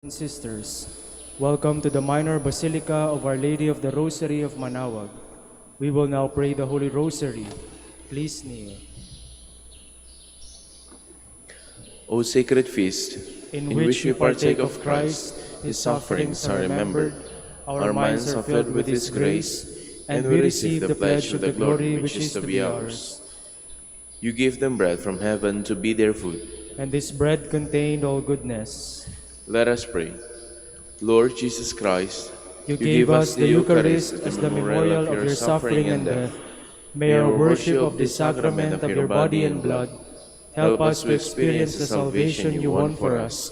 And sisters, welcome to the minor basilica of Our Lady of the Rosary of Manaoag. We will now pray the Holy Rosary. Please kneel. O sacred feast, In which we partake of Christ, His sufferings are remembered, our minds are filled with His grace, and we receive the pledge of the glory which is to be ours. You give them bread from heaven to be their food. And this bread contained all goodness. Let us pray. Lord Jesus Christ, You gave us the Eucharist as the memorial of your suffering and death. May our worship of this sacrament of your body and blood help us to experience the salvation you won for us,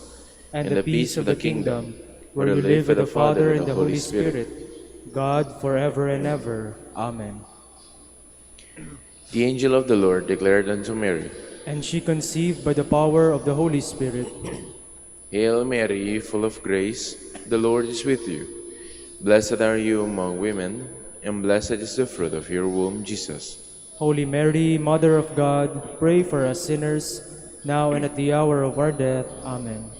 and the peace of the kingdom, where you live with the Father and the Holy Spirit, God forever and ever. Amen. the angel of the Lord declared unto Mary, And she conceived by the power of the Holy Spirit. Hail Mary, full of grace, the Lord is with you. Blessed are you among women, and blessed is the fruit of your womb, Jesus. Holy Mary, Mother of God, pray for us sinners, now and at the hour of our death. Amen.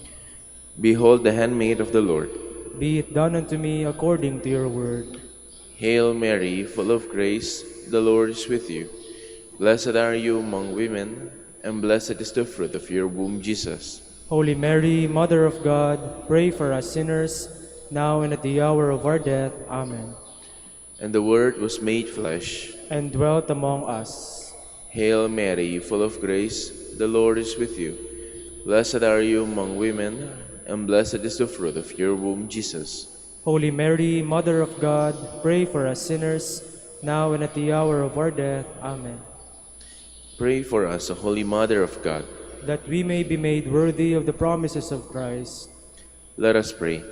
Behold the handmaid of the Lord. Be it done unto me according to your word. Hail Mary, full of grace, the Lord is with you. Blessed are you among women, and blessed is the fruit of your womb, Jesus. Holy Mary, Mother of God, pray for us sinners, now and at the hour of our death. Amen. And the Word was made flesh. And dwelt among us. Hail Mary, full of grace, the Lord is with you. Blessed are you among women, and blessed is the fruit of your womb, Jesus. Holy Mary, Mother of God, pray for us sinners, now and at the hour of our death. Amen. Pray for us, O Holy Mother of God. That we may be made worthy of the promises of Christ. Let us pray.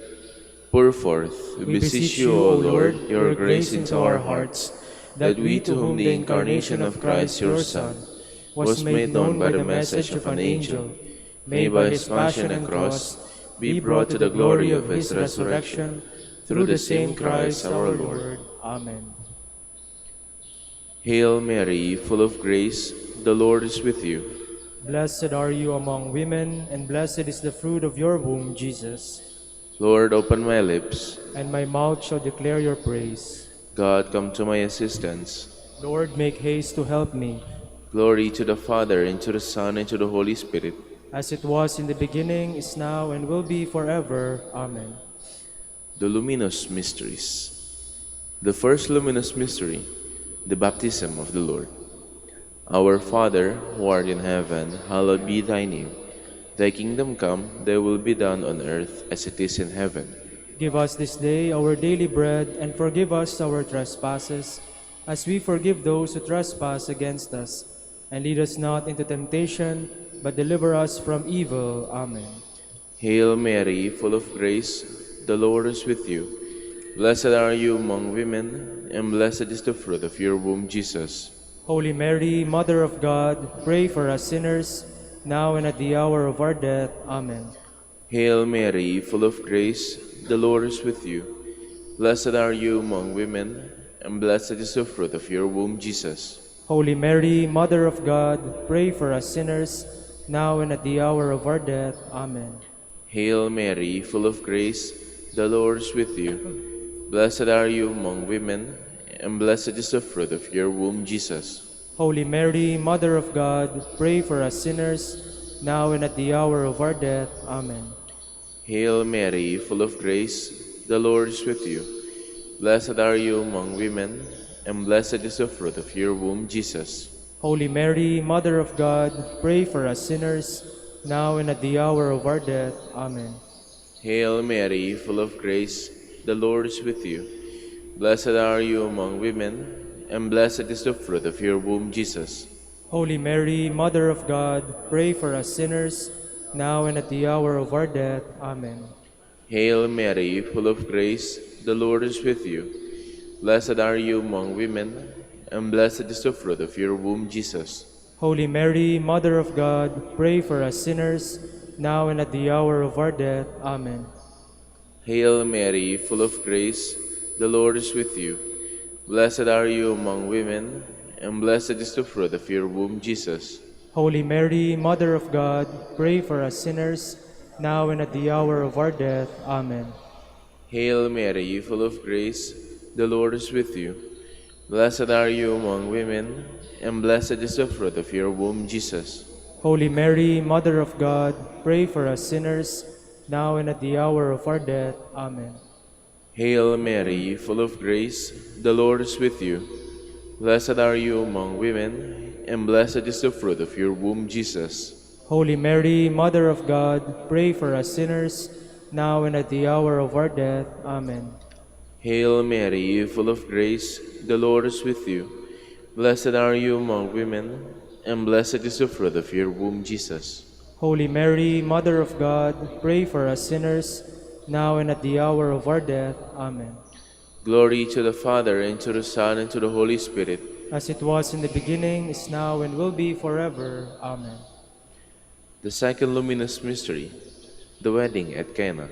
Pour forth, we beseech you, O Lord, your grace into our hearts, that we, to whom the incarnation of Christ your Son was made known by the message of an angel, may by his passion and cross be brought to the glory of his resurrection, through the same Christ our Lord. Amen. Hail Mary, full of grace, the Lord is with you. Blessed are you among women, and blessed is the fruit of your womb, Jesus. Lord, open my lips, And my mouth shall declare your praise. God, come to my assistance. Lord, make haste to help me. Glory to the Father, and to the Son, and to the Holy Spirit. As it was in the beginning, is now, and will be forever. Amen. The Luminous Mysteries. The first luminous mystery, the baptism of the Lord. Our Father, who art in heaven, hallowed be thy name. Thy kingdom come, thy will be done on earth as it is in heaven. Give us this day our daily bread, and forgive us our trespasses, as we forgive those who trespass against us. And lead us not into temptation, but deliver us from evil. Amen. Hail Mary, full of grace, the Lord is with you. Blessed are you among women, and blessed is the fruit of your womb, Jesus. Holy Mary, Mother of God, pray for us sinners, now and at the hour of our death. Amen. Hail Mary, full of grace, the Lord is with you. Blessed are you among women, and blessed is the fruit of your womb, Jesus. Holy Mary, Mother of God, pray for us sinners, now and at the hour of our death. Amen. Hail Mary, full of grace, the Lord is with you. Blessed are you among women, and blessed is the fruit of your womb, Jesus. Holy Mary, Mother of God, pray for us sinners, now and at the hour of our death. Amen. Hail Mary, full of grace, the Lord is with you. Blessed are you among women, and blessed is the fruit of your womb, Jesus. Holy Mary, Mother of God, pray for us sinners, now and at the hour of our death. Amen. Hail Mary, full of grace, the Lord is with you. Blessed are you among women, and blessed is the fruit of your womb, Jesus. Holy Mary, Mother of God, pray for us sinners, now and at the hour of our death. Amen. Hail Mary, full of grace, the Lord is with you. Blessed are you among women, and blessed is the fruit of your womb, Jesus. Holy Mary, Mother of God, pray for us sinners, now and at the hour of our death. Amen. Hail Mary, full of grace, the Lord is with you. Blessed are you among women, and blessed is the fruit of your womb, Jesus. Holy Mary, Mother of God, pray for us sinners, now and at the hour of our death. Amen. Hail Mary, full of grace, the Lord is with you. Blessed are you among women, and blessed is the fruit of your womb, Jesus. Holy Mary, Mother of God, pray for us sinners, now and at the hour of our death. Amen. Hail Mary, full of grace, the Lord is with you. Blessed are you among women, and blessed is the fruit of your womb, Jesus. Holy Mary, Mother of God, pray for us sinners, now and at the hour of our death. Amen. Hail Mary, full of grace, the Lord is with you. Blessed are you among women, and blessed is the fruit of your womb, Jesus. Holy Mary, Mother of God, pray for us sinners, now and at the hour of our death. Amen. Glory to the Father, and to the Son, and to the Holy Spirit. As it was in the beginning, is now, and will be forever. Amen. The second luminous mystery, the wedding at Cana.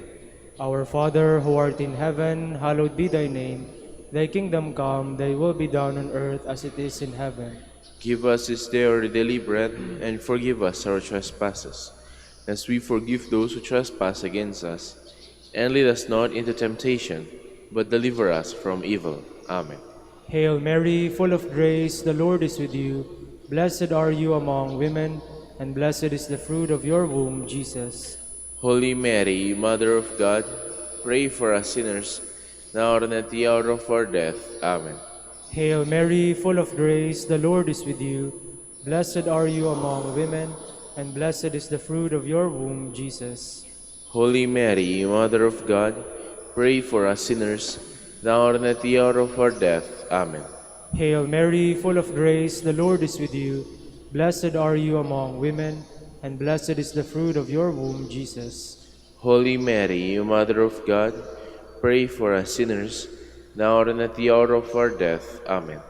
Our Father, who art in heaven, hallowed be thy name. Thy kingdom come, thy will be done on earth as it is in heaven. Give us this day our daily bread, and forgive us our trespasses, as we forgive those who trespass against us. And lead us not into temptation, but deliver us from evil. Amen. Hail Mary, full of grace, the Lord is with you. Blessed are you among women, and blessed is the fruit of your womb, Jesus. Holy Mary, Mother of God, pray for us sinners, now and at the hour of our death. Amen. Hail Mary, full of grace, the Lord is with you. Blessed are you among women, and blessed is the fruit of your womb, Jesus. Holy Mary, Mother of God, pray for us sinners, now and at the hour of our death. Amen. Hail Mary, full of grace, the Lord is with you. Blessed are you among women, and blessed is the fruit of your womb, Jesus. Holy Mary, Mother of God, pray for us sinners, now and at the hour of our death. Amen.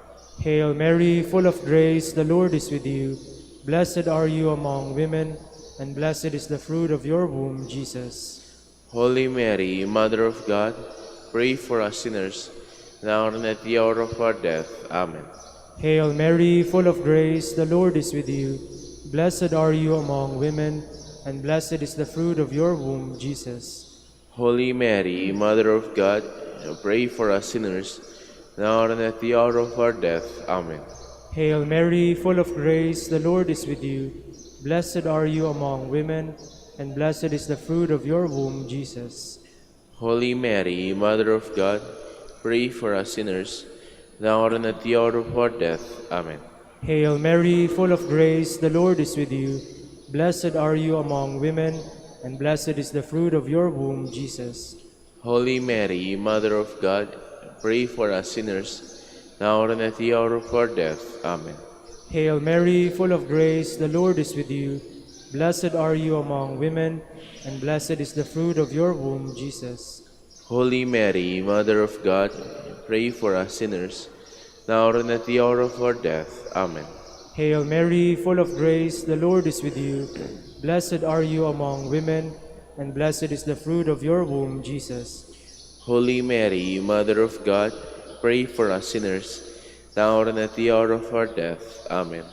Hail Mary, full of grace, the Lord is with you. Blessed are you among women, and blessed is the fruit of your womb, Jesus. Holy Mary, Mother of God, pray for us sinners, now and at the hour of our death. Amen. Hail Mary, full of grace, the Lord is with you. Blessed are you among women, and blessed is the fruit of your womb, Jesus. Holy Mary, Mother of God, pray for us sinners, now and at the hour of our death. Amen. Hail Mary, full of grace, the Lord is with you. Blessed are you among women, and blessed is the fruit of your womb, Jesus. Holy Mary, Mother of God, pray for us sinners, now and at the hour of our death. Amen. Hail Mary, full of grace, the Lord is with you. Blessed are you among women, and blessed is the fruit of your womb, Jesus. Holy Mary, Mother of God, pray for us sinners, now and at the hour of our death. Amen. Hail Mary, full of grace, the Lord is with you. Blessed are you among women, and blessed is the fruit of your womb, Jesus. Holy Mary, Mother of God, pray for us sinners, now and at the hour of our death. Amen. Hail Mary, full of grace, the Lord is with you. Blessed are you among women, and blessed is the fruit of your womb, Jesus. Holy Mary, Mother of God, pray for us sinners, now and at the hour of our death. Amen.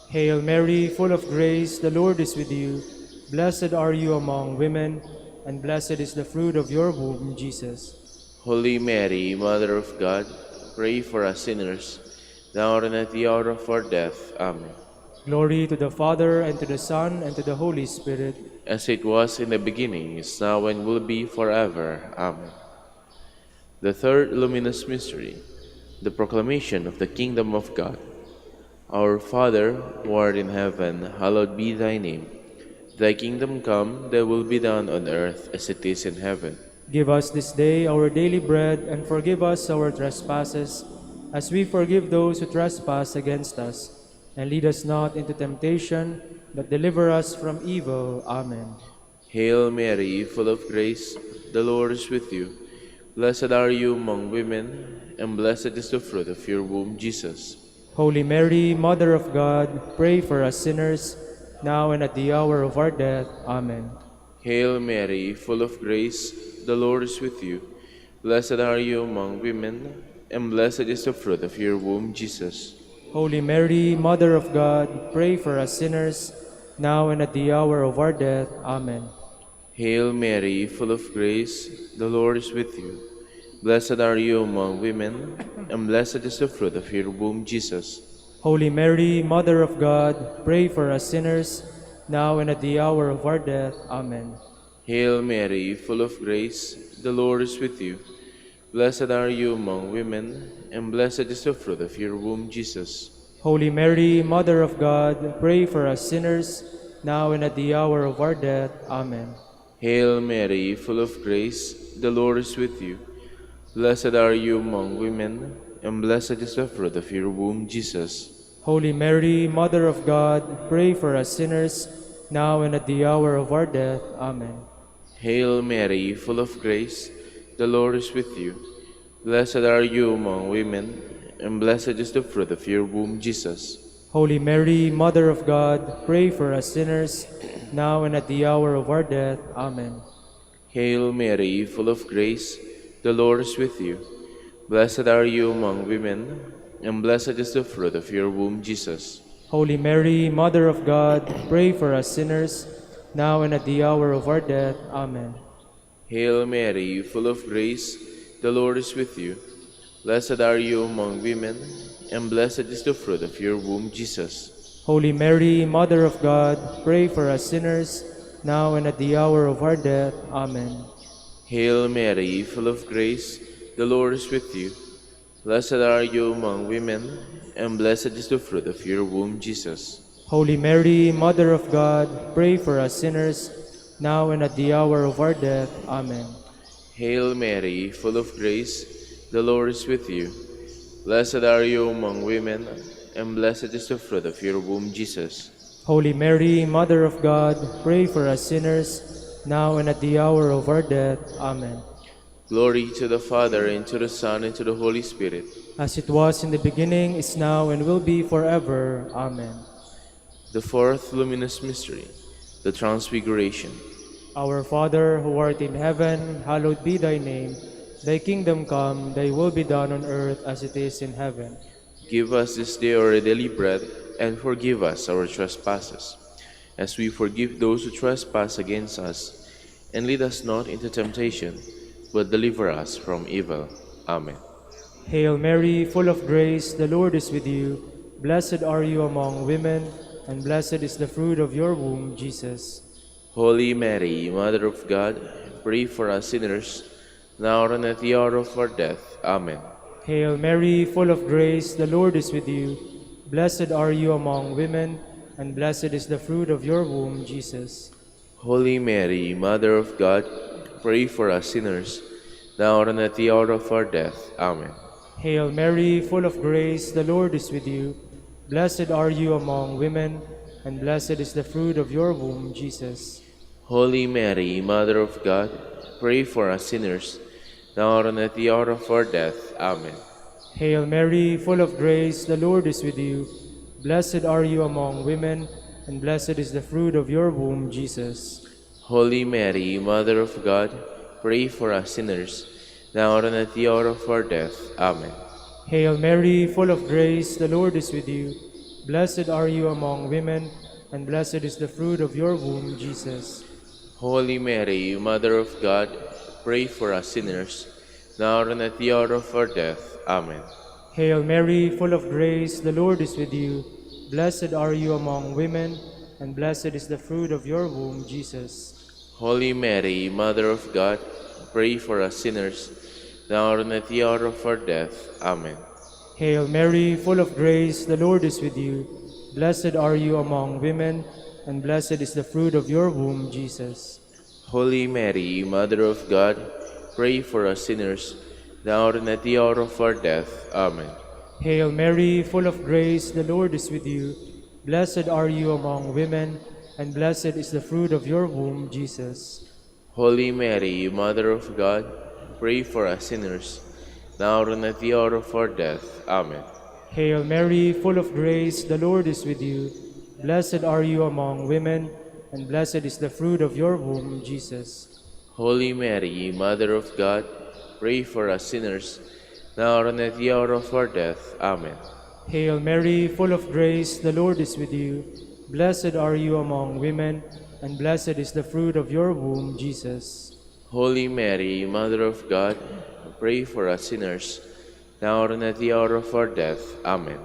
Hail Mary, full of grace, the Lord is with you. Blessed are you among women, and blessed is the fruit of your womb, Jesus. Holy Mary, Mother of God, pray for us sinners, now and at the hour of our death. Amen. Glory to the Father, and to the Son, and to the Holy Spirit. As it was in the beginning, is now, and will be forever. Amen. The third luminous mystery, the proclamation of the kingdom of God. Our Father, who art in heaven, hallowed be thy name. Thy kingdom come, thy will be done on earth as it is in heaven. Give us this day our daily bread, and forgive us our trespasses, as we forgive those who trespass against us. And lead us not into temptation, but deliver us from evil. Amen. Hail Mary, full of grace, the Lord is with you. Blessed are you among women, and blessed is the fruit of your womb, Jesus. Holy Mary, Mother of God, pray for us sinners, now and at the hour of our death. Amen. Hail Mary, full of grace, the Lord is with you. Blessed are you among women, and blessed is the fruit of your womb, Jesus. Holy Mary, Mother of God, pray for us sinners, now and at the hour of our death. Amen. Hail Mary, full of grace, the Lord is with you. Blessed are you among women, and blessed is the fruit of your womb, Jesus. Holy Mary, Mother of God, pray for us sinners, now and at the hour of our death. Amen. Hail Mary, full of grace, the Lord is with you. Blessed are you among women, and blessed is the fruit of your womb, Jesus. Holy Mary, Mother of God, pray for us sinners, now and at the hour of our death. Amen. Hail Mary, full of grace, the Lord is with you. Blessed are you among women, and blessed is the fruit of your womb, Jesus. Holy Mary, Mother of God, pray for us sinners, now and at the hour of our death. Amen. Hail Mary, full of grace, the Lord is with you. Blessed are you among women, and blessed is the fruit of your womb, Jesus. Holy Mary, Mother of God, pray for us sinners, now and at the hour of our death. Amen. Hail Mary, full of grace, the Lord is with you. Blessed are you among women, and blessed is the fruit of your womb, Jesus. Holy Mary, Mother of God, pray for us sinners, now and at the hour of our death. Amen. Hail Mary, full of grace, the Lord is with you. Blessed are you among women, and blessed is the fruit of your womb, Jesus. Holy Mary, Mother of God, pray for us sinners, now and at the hour of our death. Amen. Hail Mary, full of grace, the Lord is with you. Blessed are you among women, and blessed is the fruit of your womb, Jesus. Holy Mary, Mother of God, pray for us sinners, now and at the hour of our death. Amen. Hail Mary, full of grace, the Lord is with you. Blessed are you among women, and blessed is the fruit of your womb, Jesus. Holy Mary, Mother of God, pray for us sinners, now and at the hour of our death. Amen. Glory to the Father, and to the Son, and to the Holy Spirit. As it was in the beginning, is now, and will be forever. Amen. The fourth luminous mystery, the Transfiguration. Our Father, who art in heaven, hallowed be thy name. Thy kingdom come, thy will be done on earth as it is in heaven. Give us this day our daily bread, and forgive us our trespasses, as we forgive those who trespass against us. And lead us not into temptation, but deliver us from evil. Amen. Hail Mary, full of grace, the Lord is with you. Blessed are you among women, and blessed is the fruit of your womb, Jesus. Holy Mary, Mother of God, pray for us sinners, now and at the hour of our death. Amen. Hail Mary, full of grace, the Lord is with you. Blessed are you among women, and blessed is the fruit of your womb, Jesus. Holy Mary, Mother of God, pray for us sinners, now and at the hour of our death. Amen. Hail Mary, full of grace, the Lord is with you. Blessed are you among women, and blessed is the fruit of your womb, Jesus. Holy Mary, Mother of God, pray for us sinners, now and at the hour of our death. Amen. Hail Mary, full of grace, the Lord is with you. Blessed are you among women, and blessed is the fruit of your womb, Jesus. Holy Mary, Mother of God, pray for us sinners, now and at the hour of our death. Amen. Hail Mary, full of grace, the Lord is with you. Blessed are you among women, and blessed is the fruit of your womb, Jesus. Holy Mary, Mother of God, pray for us sinners, now and at the hour of our death. Amen. Hail Mary, full of grace, the Lord is with you. Blessed are you among women, and blessed is the fruit of your womb, Jesus. Holy Mary, Mother of God, pray for us sinners, now and at the hour of our death. Amen. Hail Mary, full of grace, the Lord is with you. Blessed are you among women, and blessed is the fruit of your womb, Jesus. Holy Mary, Mother of God, pray for us sinners, now and at the hour of our death. Amen. Hail Mary, full of grace, the Lord is with you. Blessed are you among women, and blessed is the fruit of your womb, Jesus. Holy Mary, Mother of God, pray for us sinners, now and at the hour of our death. Amen. Hail Mary, full of grace, the Lord is with you. Blessed are you among women, and blessed is the fruit of your womb, Jesus. Holy Mary, Mother of God, pray for us sinners, now and at the hour of our death. Amen. Hail Mary, full of grace, the Lord is with you. Blessed are you among women, and blessed is the fruit of your womb, Jesus. Holy Mary, Mother of God, pray for us sinners, now and at the hour of our death. Amen.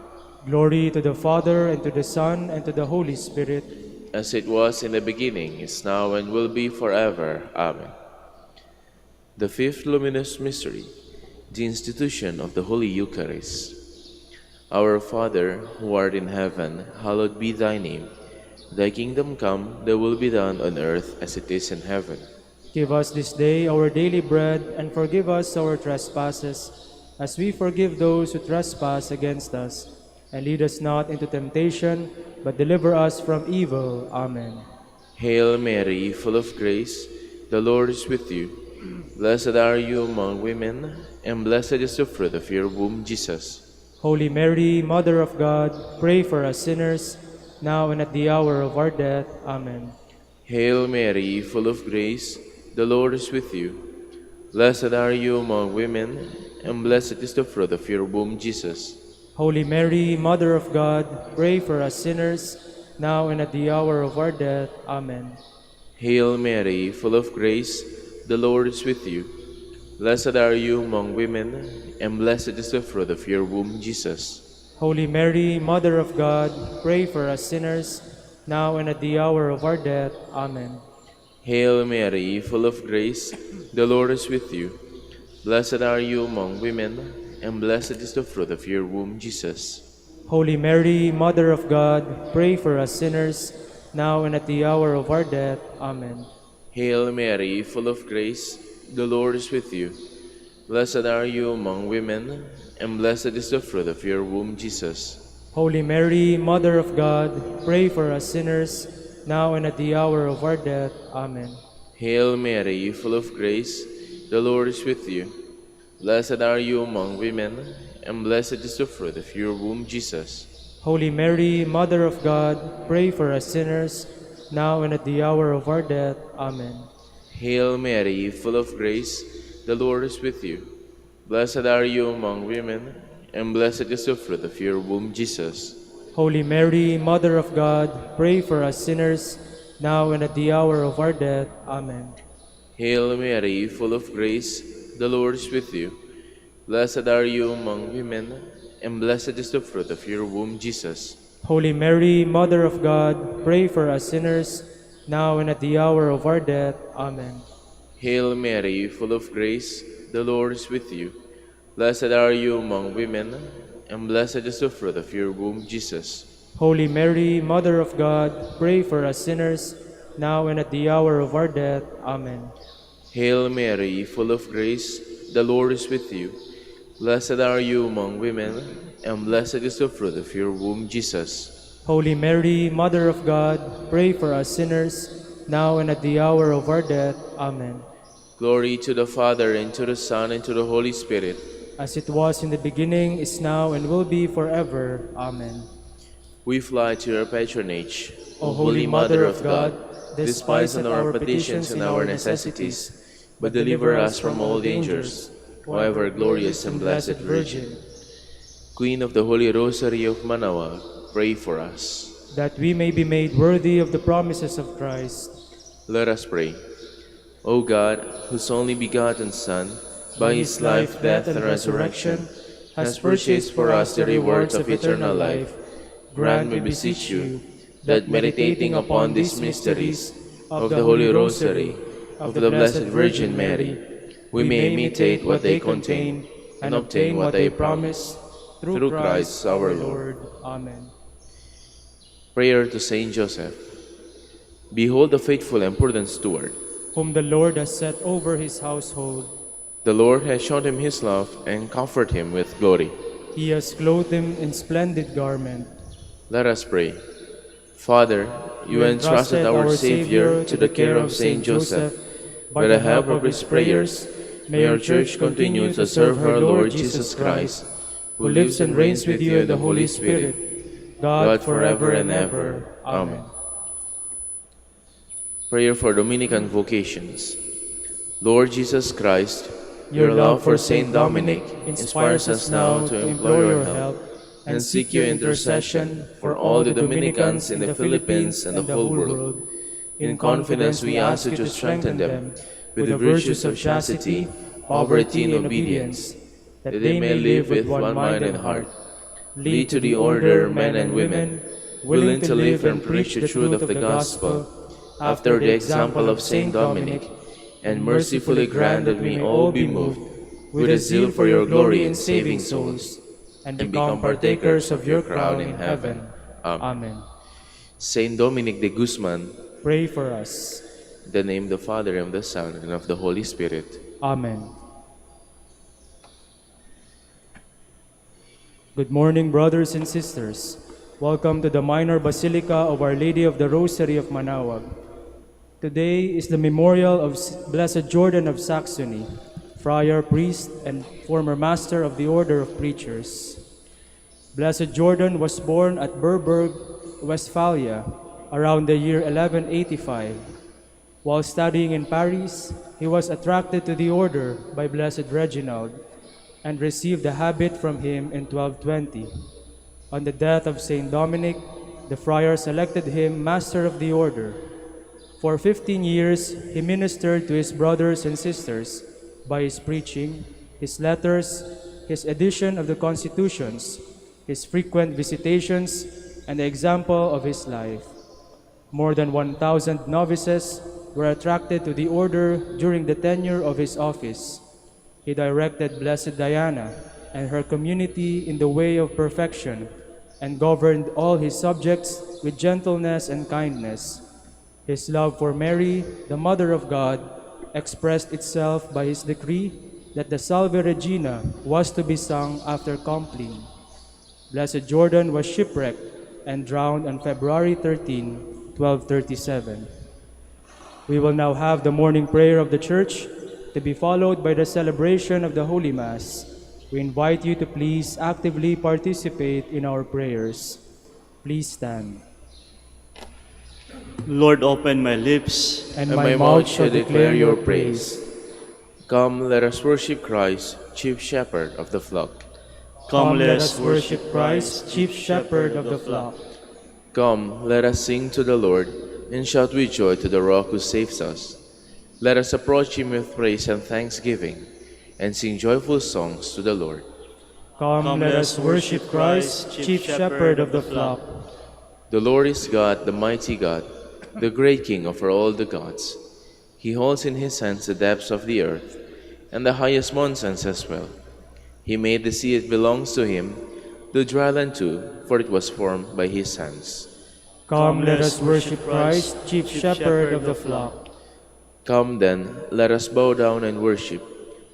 Glory to the Father, and to the Son, and to the Holy Spirit. As it was in the beginning, is now, and will be forever. Amen. The fifth luminous mystery, the institution of the Holy Eucharist. Our Father, who art in heaven, hallowed be thy name. Thy kingdom come, thy will be done on earth as it is in heaven. Give us this day our daily bread, and forgive us our trespasses, as we forgive those who trespass against us. And lead us not into temptation, but deliver us from evil. Amen. Hail Mary, full of grace, the Lord is with you. Blessed are you among women, and blessed is the fruit of your womb, Jesus. Holy Mary, Mother of God, pray for us sinners, now and at the hour of our death. Amen. Hail Mary, full of grace, the Lord is with you. Blessed are you among women, and blessed is the fruit of your womb, Jesus. Holy Mary, Mother of God, pray for us sinners, now and at the hour of our death. Amen. Hail Mary, full of grace, the Lord is with you. Blessed are you among women, and blessed is the fruit of your womb, Jesus. Holy Mary, Mother of God, pray for us sinners, now and at the hour of our death. Amen. Hail Mary, full of grace, the Lord is with you. Blessed are you among women, and blessed is the fruit of your womb, Jesus. Holy Mary, Mother of God, pray for us sinners, now and at the hour of our death. Amen. Hail Mary, full of grace, the Lord is with you. Blessed are you among women, and blessed is the fruit of your womb, Jesus. Holy Mary, Mother of God, pray for us sinners, now and at the hour of our death. Amen. Hail Mary, full of grace, the Lord is with you. Blessed are you among women, and blessed is the fruit of your womb, Jesus. Holy Mary, Mother of God, pray for us sinners, now and at the hour of our death. Amen. Hail Mary, full of grace, the Lord is with you. Blessed are you among women, and blessed is the fruit of your womb, Jesus. Holy Mary, Mother of God, pray for us sinners, now and at the hour of our death. Amen. Hail Mary, full of grace, the Lord is with you. Blessed are you among women, and blessed is the fruit of your womb, Jesus. Holy Mary, Mother of God, pray for us sinners, now and at the hour of our death. Amen. Hail Mary, full of grace, the Lord is with you. Blessed are you among women, and blessed is the fruit of your womb, Jesus. Holy Mary, Mother of God, pray for us sinners, now and at the hour of our death. Amen. Hail Mary, full of grace, the Lord is with you. Blessed are you among women, and blessed is the fruit of your womb, Jesus. Holy Mary, Mother of God, pray for us sinners, now and at the hour of our death. Amen. Glory to the Father, and to the Son, and to the Holy Spirit. As it was in the beginning, is now, and will be forever. Amen. We fly to your patronage, O Holy Mother of God, despise not our petitions and our necessities, but deliver us from all dangers, O ever glorious and blessed Virgin. Queen of the Holy Rosary of Manaoag, pray for us. That we may be made worthy of the promises of Christ. Let us pray. O God, whose only begotten Son, by his life, death, and resurrection, has purchased for us the rewards of eternal life, grant, we beseech you, that meditating upon these mysteries of the Holy Rosary of the Blessed Virgin Mary, we may imitate what they contain and obtain what they promise, through Christ our Lord. Amen. Prayer to Saint Joseph. Behold the faithful and prudent steward, whom the Lord has set over his household. The Lord has shown him his love and comforted him with glory. He has clothed him in splendid garment. Let us pray. Father, you entrusted our Savior to the care of Saint Joseph. By the help of his prayers, may our Church continue to serve her Lord Jesus Christ, who lives and reigns with you in the Holy Spirit, God forever and ever. Amen. Prayer for Dominican vocations. Lord Jesus Christ, your love for Saint Dominic inspires us now to implore your help and seek your intercession for all the Dominicans in the Philippines and the whole world. In confidence we ask you to strengthen them with the virtues of chastity, poverty, and obedience, that they may live with one mind and heart. Lead to the order men and women, willing to live and preach the truth of the gospel, after the example of Saint Dominic, and mercifully grant that we all be moved with a zeal for your glory in saving souls, and become partakers of your crown in heaven. Amen. Saint Dominic de Guzman, Pray for us. in the name of the Father, and of the Son, and of the Holy Spirit. Amen. Good morning, brothers and sisters. Welcome to the Minor Basilica of Our Lady of the Rosary of Manaoag. Today is the memorial of Blessed Jordan of Saxony, friar, priest, and former master of the Order of Preachers. Blessed Jordan was born at Berberg, Westphalia, around the year 1185. While studying in Paris, he was attracted to the order by Blessed Reginald and received the habit from him in 1220. On the death of Saint Dominic, the friar selected him master of the order. For 15 years, he ministered to his brothers and sisters by his preaching, his letters, his edition of the constitutions, his frequent visitations, and the example of his life. More than 1,000 novices were attracted to the order during the tenure of his office. He directed Blessed Diana and her community in the way of perfection and governed all his subjects with gentleness and kindness. His love for Mary, the Mother of God, expressed itself by his decree that the Salve Regina was to be sung after Compline. Blessed Jordan was shipwrecked and drowned on February 13, 1237. We will now have the morning prayer of the Church, to be followed by the celebration of the Holy Mass. We invite you to please actively participate in our prayers. Please stand. Lord, open my lips, And my mouth shall declare your praise. Come, let us worship Christ, chief shepherd of the flock. Come, let us worship Christ, chief shepherd of the flock. Come, let us sing to the Lord, and shout with joy to the Rock who saves us. Let us approach him with praise and thanksgiving, and sing joyful songs to the Lord. Come, let us worship Christ, chief shepherd of the flock. The Lord is God, the mighty God, the great King over all the gods. He holds in his hands the depths of the earth, and the highest mountains as well. He made the sea, it belongs to him, the dry land too, for it was formed by his hands. Come, let us worship Christ, chief shepherd of the flock. Come then, let us bow down and worship,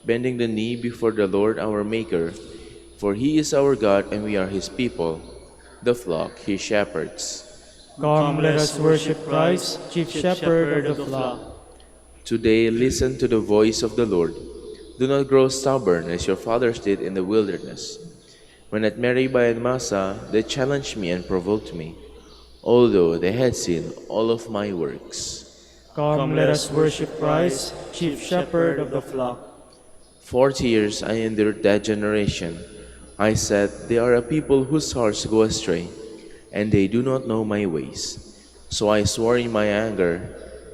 bending the knee before the Lord our Maker, for he is our God and we are his people, the flock he shepherds. Come, let us worship Christ, chief shepherd of the flock. Today listen to the voice of the Lord. Do not grow stubborn as your fathers did in the wilderness. When at Meribah and Massa they challenged me and provoked me, although they had seen all of my works. Come, let us worship Christ, chief shepherd of the flock. 40 years I endured that generation. I said, they are a people whose hearts go astray, and they do not know my ways. So I swore in my anger,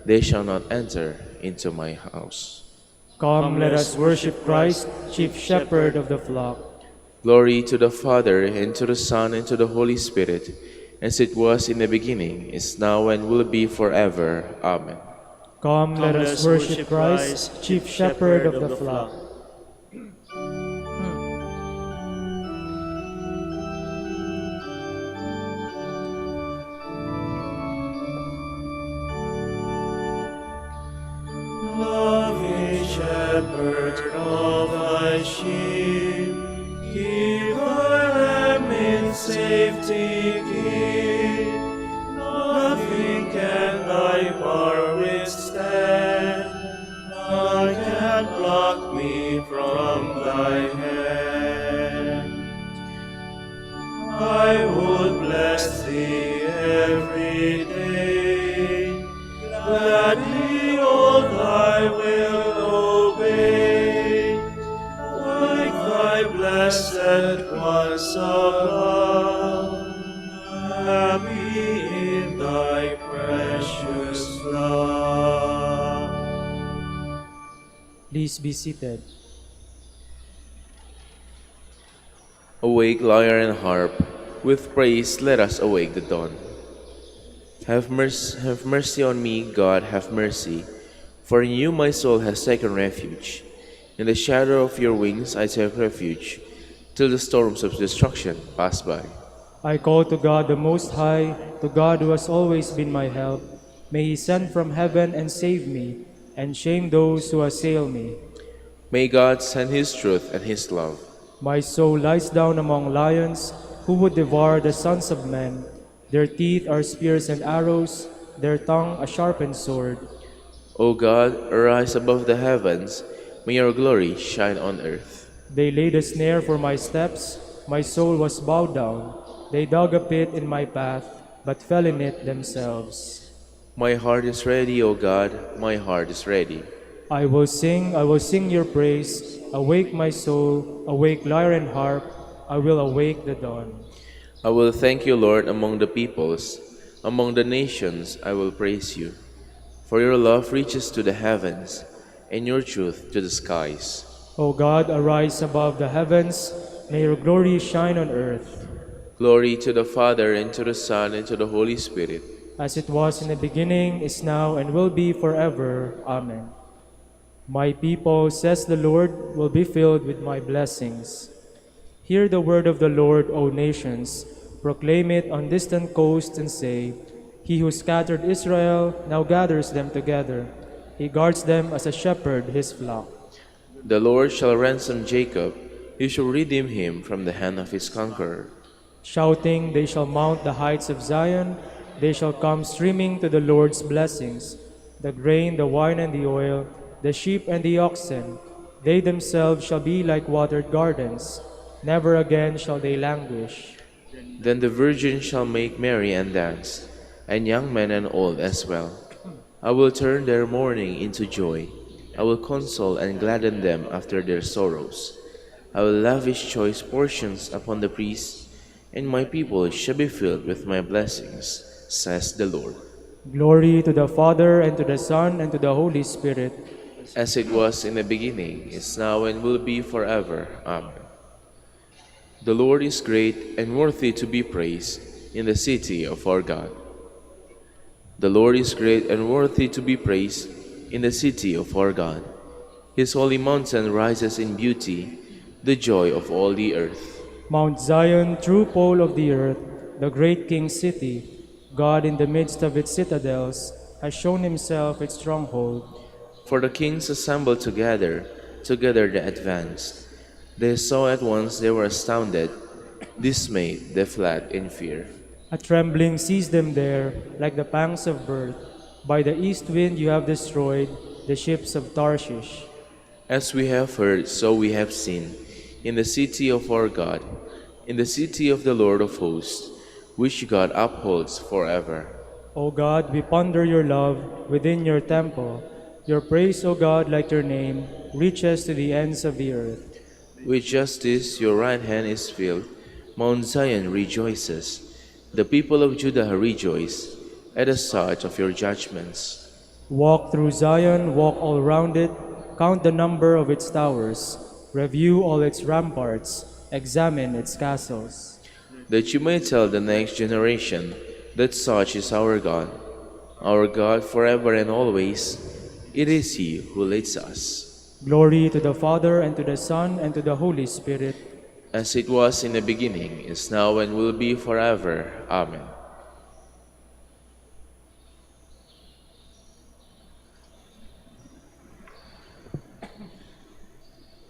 they shall not enter into my house. Come, let us worship Christ, chief shepherd of the flock. Glory to the Father, and to the Son, and to the Holy Spirit, as it was in the beginning, is now, and will be forever. Amen. Come, let us worship Christ, chief shepherd of the flock. loving shepherd of thy sheep, keep thy lamb in safety keep. Nothing can thy power withstand, none can pluck me from thy hand. I would bless thee every day, gladly all thy will obey, like thy blessed ones above, happy in thy precious love. Please be seated. Awake, lyre and harp, with praise let us awake the dawn. Have mercy on me, God, have mercy, for in you my soul has taken refuge. In the shadow of your wings I take refuge, till the storms of destruction pass by. I call to God the Most High, to God who has always been my help. May He send from heaven and save me, and shame those who assail me. May God send His truth and His love. My soul lies down among lions, who would devour the sons of men. Their teeth are spears and arrows, their tongue a sharpened sword. O God, arise above the heavens, may your glory shine on earth. They laid a snare for my steps, my soul was bowed down. They dug a pit in my path, but fell in it themselves. My heart is ready, O God, my heart is ready. I will sing your praise. Awake my soul, awake lyre and harp, I will awake the dawn. I will thank you, Lord, among the peoples. Among the nations I will praise you. For your love reaches to the heavens, and your truth to the skies. O God, arise above the heavens, may your glory shine on earth. Glory to the Father, and to the Son, and to the Holy Spirit. As it was in the beginning, is now, and will be forever. Amen. My people, says the Lord, will be filled with my blessings. Hear the word of the Lord, O nations. Proclaim it on distant coasts and say, He who scattered Israel now gathers them together. He guards them as a shepherd his flock. The Lord shall ransom Jacob. He shall redeem him from the hand of his conqueror. Shouting, they shall mount the heights of Zion. They shall come streaming to the Lord's blessings. The grain, the wine, and the oil, the sheep and the oxen, they themselves shall be like watered gardens. Never again shall they languish. Then the virgin shall make merry and dance, and young men and old as well. I will turn their mourning into joy. I will console and gladden them after their sorrows. I will lavish choice portions upon the priests, and my people shall be filled with my blessings, says the Lord. Glory to the Father, and to the Son, and to the Holy Spirit. As it was in the beginning, is now, and will be forever. Amen. The Lord is great and worthy to be praised in the city of our God. The Lord is great and worthy to be praised in the city of our God. His holy mountain rises in beauty, the joy of all the earth. Mount Zion, true pole of the earth, the great King's city, God in the midst of its citadels, has shown himself its stronghold. For the kings assembled together they advanced. They saw at once, they were astounded, dismayed, they fled in fear. A trembling seized them there, like the pangs of birth. By the east wind you have destroyed the ships of Tarshish. As we have heard, so we have seen, in the city of our God, in the city of the Lord of hosts, which God upholds forever. O God, we ponder your love within your temple. Your praise, O God, like your name, reaches to the ends of the earth. With justice your right hand is filled. Mount Zion rejoices. The people of Judah rejoice at the sight of your judgments. Walk through Zion, walk all round it, count the number of its towers, review all its ramparts, examine its castles. That you may tell the next generation that such is our God forever and always. It is He who leads us. Glory to the Father, and to the Son, and to the Holy Spirit. As it was in the beginning, is now, and will be forever. Amen.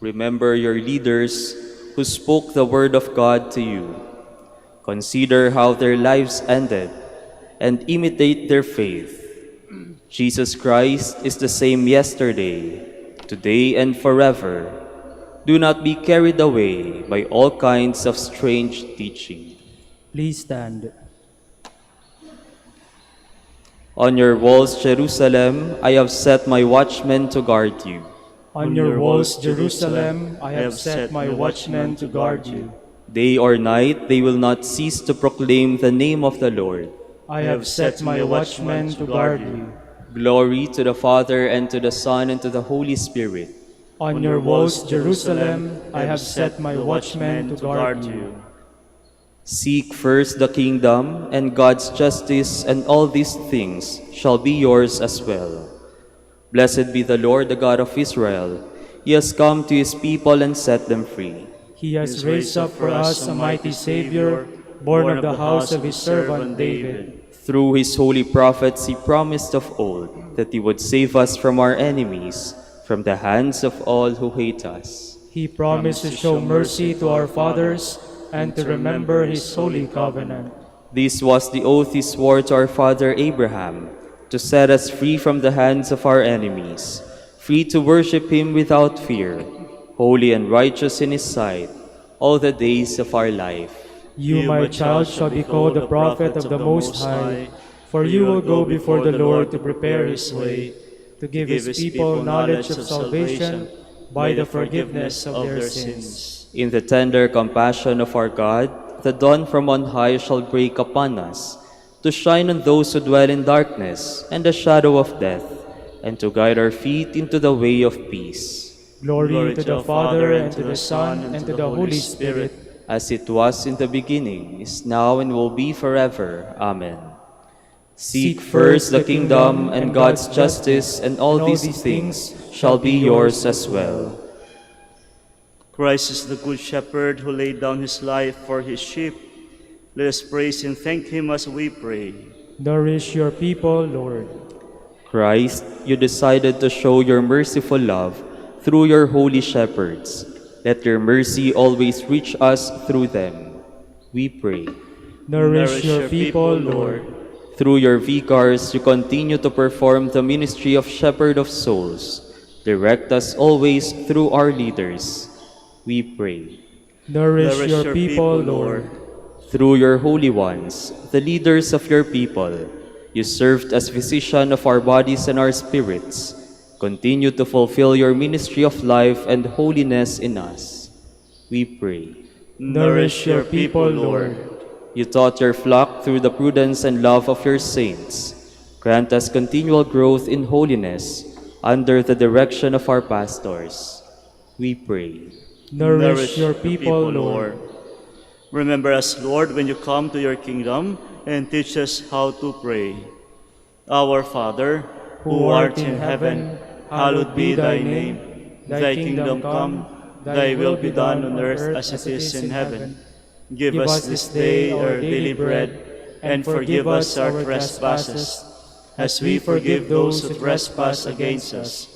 Remember your leaders who spoke the word of God to you. Consider how their lives ended, and imitate their faith. Jesus Christ is the same yesterday, today, and forever. Do not be carried away by all kinds of strange teaching. Please stand. On your walls, Jerusalem, I have set my watchmen to guard you. On your walls, Jerusalem, I have set my watchmen to guard you. Day or night, they will not cease to proclaim the name of the Lord. I have set my watchmen to guard you. Glory to the Father, and to the Son, and to the Holy Spirit. On your walls, Jerusalem, I have set my watchmen to guard you. Seek first the kingdom and God's justice, and all these things shall be yours as well. Blessed be the Lord, the God of Israel. He has come to his people and set them free. He has raised up for us a mighty Savior, born of the house of his servant David. Through his holy prophets he promised of old that he would save us from our enemies, from the hands of all who hate us. He promised to show mercy to our fathers and to remember his holy covenant. This was the oath he swore to our father Abraham, to set us free from the hands of our enemies, free to worship him without fear, holy and righteous in his sight, all the days of our life. You, my child, shall be called the prophet of the Most High, for you will go before the Lord to prepare his way, to give his people knowledge of salvation by the forgiveness of their sins. In the tender compassion of our God, the dawn from on high shall break upon us, to shine on those who dwell in darkness and the shadow of death, and to guide our feet into the way of peace. Glory to the Father, and to the Son, and to the Holy Spirit, as it was in the beginning, is now, and will be forever. Amen. Seek first the kingdom and God's justice, and all these things shall be yours as well. Christ is the good shepherd who laid down his life for his sheep. Let us praise and thank him as we pray. Nourish your people, Lord. Christ, you decided to show your merciful love through your holy shepherds. Let your mercy always reach us through them. We pray. Nourish your people, Lord. Through your vicars, you continue to perform the ministry of shepherd of souls. Direct us always through our leaders. We pray. Nourish your people, Lord. Through your holy ones, the leaders of your people, you served as physician of our bodies and our spirits. Continue to fulfill your ministry of life and holiness in us. We pray. Nourish your people, Lord. You taught your flock through the prudence and love of your saints. Grant us continual growth in holiness under the direction of our pastors. We pray. Nourish your people, Lord. Remember us, Lord, when you come to your kingdom, and teach us how to pray. Our Father, who art in heaven, hallowed be thy name. Thy kingdom come, thy will be done on earth as it is in heaven. Give us this day our daily bread, and forgive us our trespasses, as we forgive those who trespass against us.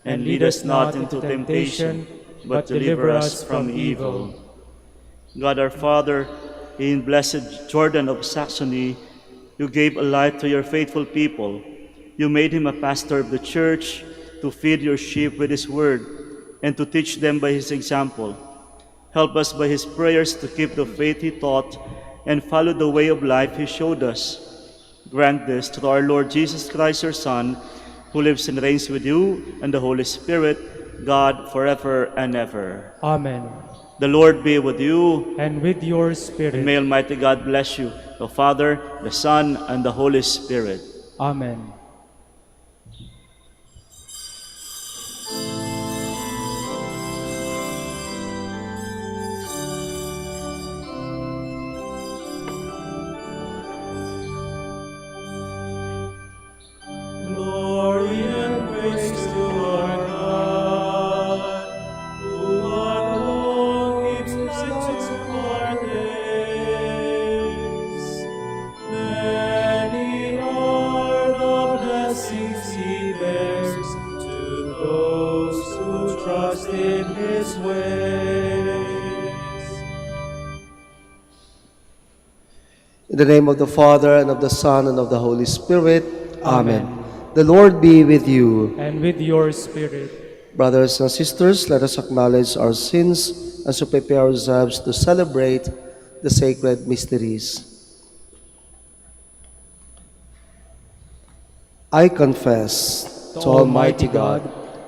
And lead us not into temptation, but deliver us from evil. God our Father, in blessed Jordan of Saxony, you gave a light to your faithful people. You made him a pastor of the church to feed your sheep with his word and to teach them by his example. Help us by his prayers to keep the faith he taught and follow the way of life he showed us. Grant this to our Lord Jesus Christ, your Son, who lives and reigns with you and the Holy Spirit, God, forever and ever. Amen. The Lord be with you. And with your spirit. And may Almighty God bless you, the Father, the Son, and the Holy Spirit. Amen. Glory and praise to our God, who alone gives light to our days. Many are the blessings he bears to those who trust in his ways. In the name of the Father, and of the Son, and of the Holy Spirit. Amen. The Lord be with you. And with your spirit. Brothers and sisters, let us acknowledge our sins as we prepare ourselves to celebrate the sacred mysteries. I confess to Almighty God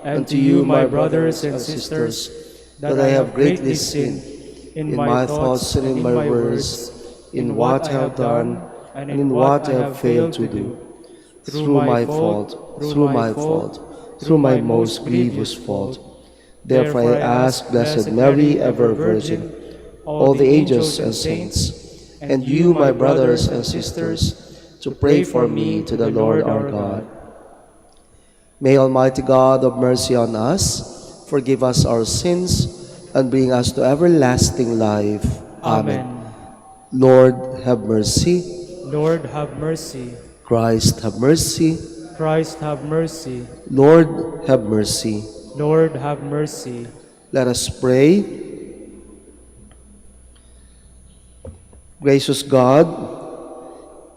and to you, my brothers and sisters, that I have greatly sinned in my thoughts and in my words, in what I have done and in what I have failed to do. Through my fault, through my most grievous fault. Therefore I ask Blessed Mary, ever Virgin, all the angels and saints, and you, my brothers and sisters, to pray for me to the Lord our God. May Almighty God have mercy on us, forgive us our sins, and bring us to everlasting life. Amen. Lord, have mercy. Lord, have mercy. Christ, have mercy. Christ, have mercy. Lord, have mercy. Lord, have mercy. Let us pray. Gracious God,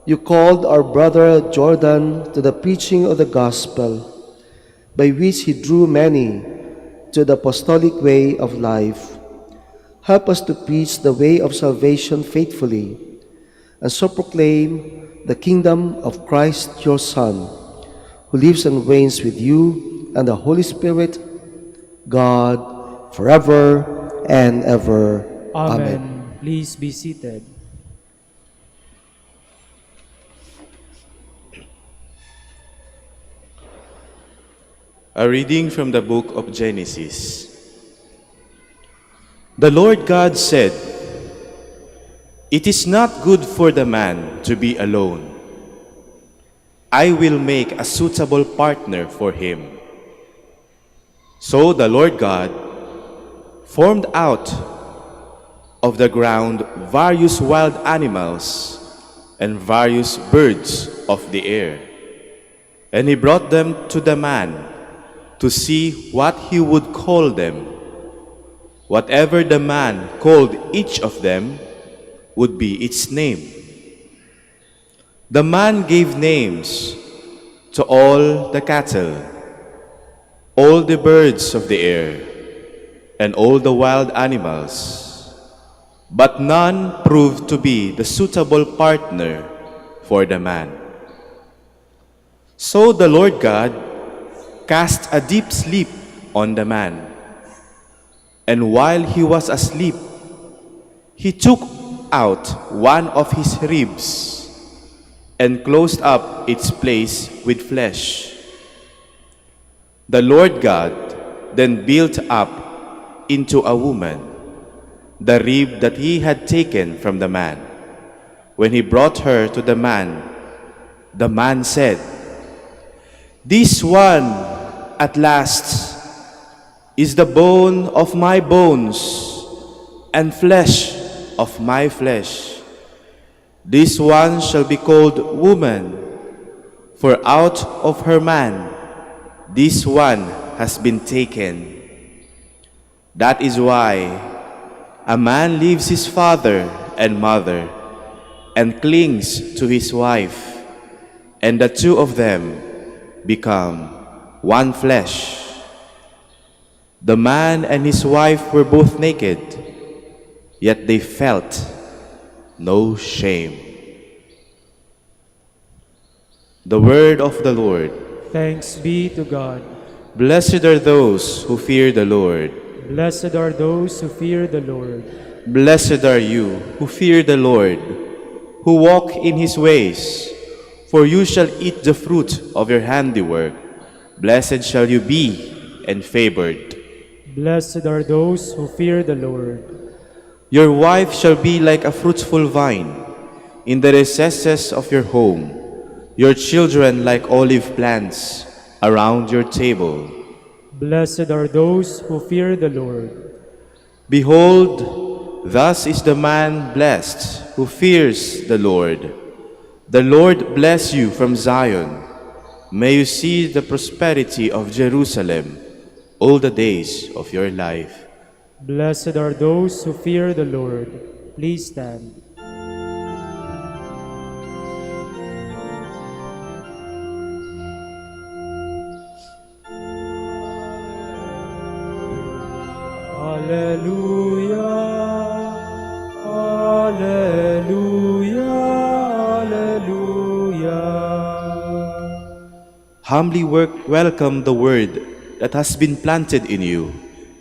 you called our brother Jordan to the preaching of the gospel, by which he drew many to the apostolic way of life. Help us to preach the way of salvation faithfully, and so proclaim the kingdom of Christ your Son, who lives and reigns with you and the Holy Spirit, God, forever and ever. Amen. Please be seated. A reading from the book of Genesis. The Lord God said, "It is not good for the man to be alone. I will make a suitable partner for him." So the Lord God formed out of the ground various wild animals and various birds of the air, and he brought them to the man to see what he would call them. Whatever the man called each of them would be its name. The man gave names to all the cattle, all the birds of the air, and all the wild animals, but none proved to be the suitable partner for the man. So the Lord God cast a deep sleep on the man, and while he was asleep, he took out one of his ribs and closed up its place with flesh. The Lord God then built up into a woman the rib that he had taken from the man. When he brought her to the man said, "This one at last is the bone of my bones and flesh of my flesh. This one shall be called woman, for out of her man this one has been taken. That is why a man leaves his father and mother and clings to his wife, and the two of them become one flesh." The man and his wife were both naked, yet they felt no shame. The word of the Lord. Thanks be to God. Blessed are those who fear the Lord. Blessed are those who fear the Lord. Blessed are you who fear the Lord, who walk in his ways, for you shall eat the fruit of your handiwork. Blessed shall you be and favored. Blessed are those who fear the Lord. Your wife shall be like a fruitful vine in the recesses of your home, your children like olive plants around your table. Blessed are those who fear the Lord. Behold, thus is the man blessed who fears the Lord. The Lord bless you from Zion. May you see the prosperity of Jerusalem all the days of your life. Blessed are those who fear the Lord. Please stand. Alleluia, alleluia, alleluia. Humbly welcome the word that has been planted in you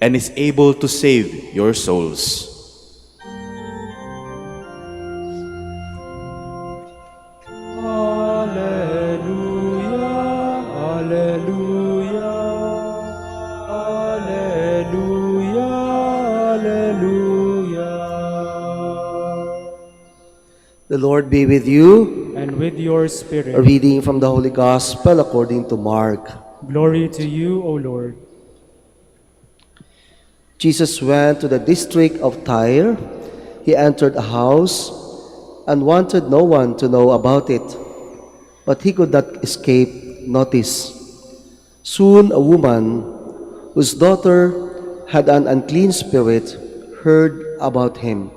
and is able to save your souls. Alleluia, alleluia, alleluia. The Lord be with you. and with your A spirit. reading from the Holy Gospel according to Mark. Glory to you, O Lord. Jesus went to the district of Tyre. He entered a house and wanted no one to know about it, but he could not escape notice. Soon a woman whose daughter had an unclean spirit heard about him.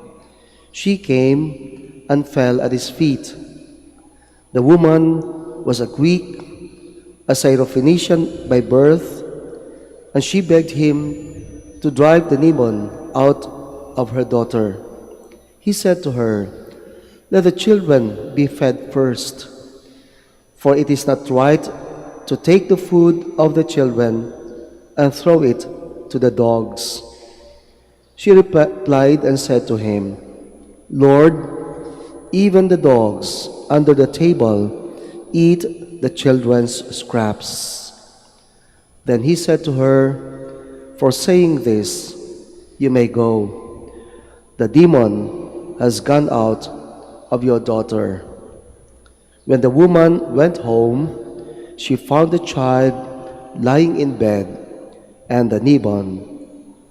She came and fell at his feet. The woman was a Greek, a Syrophoenician by birth, and she begged him to drive the demon out of her daughter. He said to her, "Let the children be fed first, for it is not right to take the food of the children and throw it to the dogs." She replied and said to him, "Lord, even the dogs under the table eat the children's scraps." Then he said to her, "For saying this, you may go. The demon has gone out of your daughter." When the woman went home, she found the child lying in bed and the demon